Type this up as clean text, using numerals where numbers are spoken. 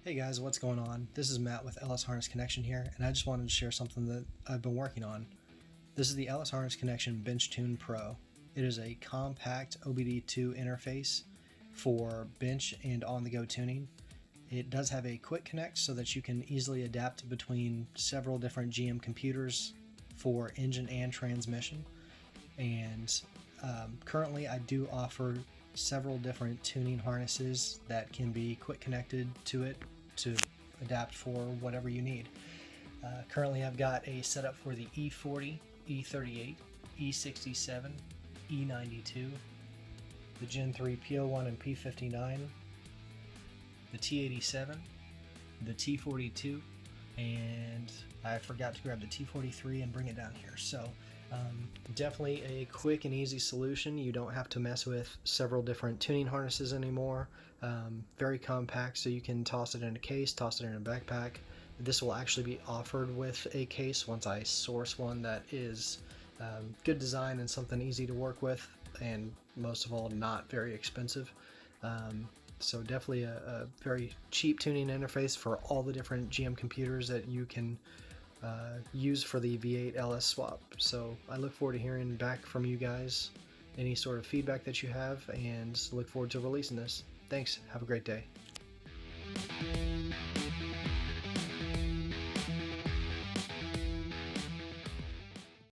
Hey guys, what's going on? This is Matt with LS Harness Connection here, and I just wanted to share something that I've been working on. This is the LS Harness Connection BenchTune Pro. It is a compact OBD2 interface for bench and on-the-go tuning. It does have a quick connect so that you can easily adapt between several different GM computers for engine and transmission. And currently I do offer several different tuning harnesses that can be quick connected to it to adapt for whatever you need. Currently I've got a setup for the E40, E38, E67, E92, the Gen 3 P01 and P59, the T87, the T42, and I forgot to grab the T43 and bring it down here. So definitely a quick and easy solution. You don't have to mess with several different tuning harnesses anymore. Very compact, so you can toss it in a case, toss it in a backpack. This will actually be offered with a case once I source one that is good design and something easy to work with, and most of all not very expensive. So definitely a very cheap tuning interface for all the different GM computers that you can use for the V8 LS swap. So I look forward to hearing back from you guys, any sort of feedback that you have, and look forward to releasing this. Thanks, have a great day.